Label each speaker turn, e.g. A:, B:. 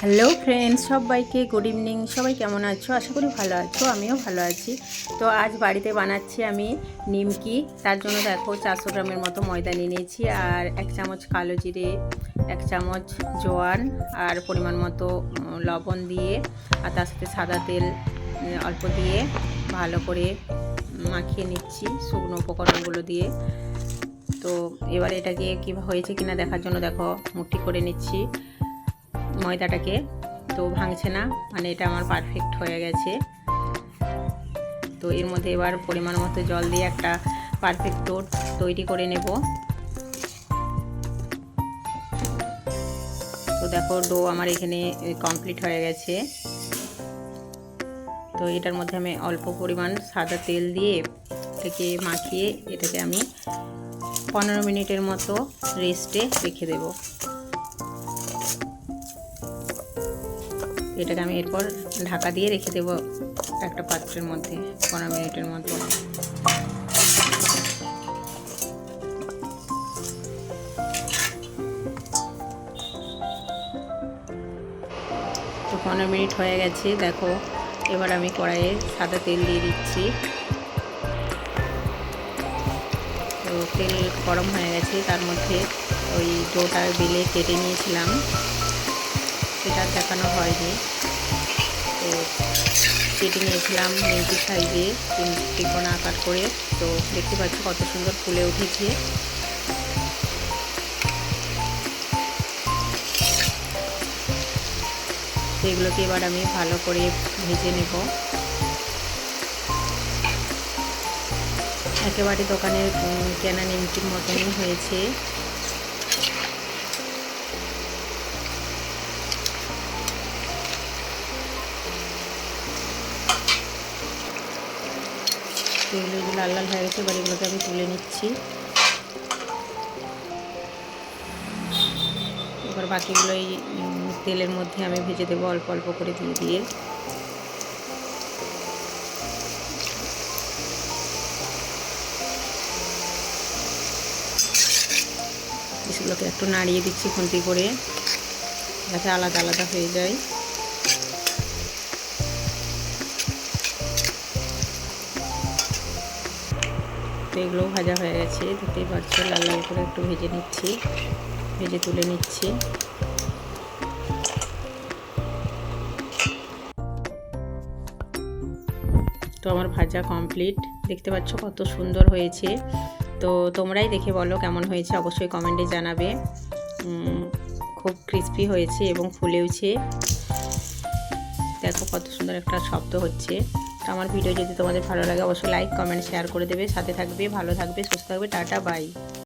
A: Hello friends, সবাইকে good evening. সবাই কেমন আছো? আশা করি ভালো আছো, আমিও ভালো আছি। তো আজ বাড়িতে বানাচ্ছি আমি নিমকি। তার জন্য দেখো 400 গ্রামের মতো ময়দা নিয়ে নিয়েছি, আর 1 চামচ কালো জিরে, 1 চামচ জোয়ান, আর পরিমাণ মতো লবণ দিয়ে, আর তার সাথে সাদা তেল অল্প দিয়ে ভালো করে মাখিয়ে নিচ্ছি শুকনো উপকরণগুলো দিয়ে। তো এবার এটাকে কীভাবে হয়েছে কিনা দেখার জন্য দেখো মুঠি করে নিচ্ছি ময়দাটাকে। তো ভাঙছে না, মানে এটা আমার পারফেক্ট হয়ে গেছে। তো এর মধ্যে এবার পরিমাণ মতো জল দিয়ে একটা পারফেক্ট ডো তৈরি করে নেব। তো দেখো ডো আমার এখানে কমপ্লিট হয়ে গেছে। তো এটার মধ্যে আমি অল্প পরিমাণ সাদা তেল দিয়ে এটাকে মাখিয়ে এটাকে আমি 15 মিনিটের মতো রেস্টে রেখে দেব। এটাকে আমি এরপর ঢাকা দিয়ে রেখে দেব একটা পাত্রের মধ্যে 15 মিনিটের মতো। তো 15 মিনিট হয়ে গেছে দেখো। এবার আমি কড়াইয়ে সাদা তেল দিয়ে দিচ্ছি। তো তেল গরম হয়ে গেছে, তার মধ্যে ওই ডোটা বেলে কেটে নিয়েছিলাম, সেটা দেখানো হয়নি। তো কেটে নিয়েছিলাম নিমকি সাইজে ত্রিকোণ আকার করে। তো দেখতে পাচ্ছি কত সুন্দর ফুলে উঠেছে। এগুলোকে এবার আমি ভালো করে ভেজে নেব। একেবারে দোকানের কেনা নিমকির মতনই হয়েছে। এগুলো লাল লাল হয়ে গেছে, এবার এগুলোকে আমি তুলে নিচ্ছি। এবার বাকিগুলো এই তেলের মধ্যে আমি ভেজে দেবো অল্প অল্প করে দিয়ে দিয়ে। এগুলোকে একটু নাড়িয়ে দিচ্ছি খুন্তি করে, যাতে আলাদা আলাদা হয়ে যায়। তো এগুলোও ভাজা হয়ে গেছে, দেখতেই পাচ্ছ লাল লাল করে একটু ভেজে নিচ্ছি, ভেজে তুলে নিচ্ছি। তো আমার ভাজা কমপ্লিট, দেখতে পাচ্ছ কত সুন্দর হয়েছে। তো তোমরাই দেখে বলো কেমন হয়েছে, অবশ্যই কমেন্টে জানাবে। খুব ক্রিস্পি হয়েছে এবং ফুলেওছে, দেখো কত সুন্দর একটা শব্দ হচ্ছে। তো আমার ভিডিও যদি তোমাদের ভালো লাগে অবশ্যই লাইক কমেন্ট শেয়ার করে দেবে, সাথে থাকবে, ভালো থাকবে, সুস্থ থাকবে। Tata bye.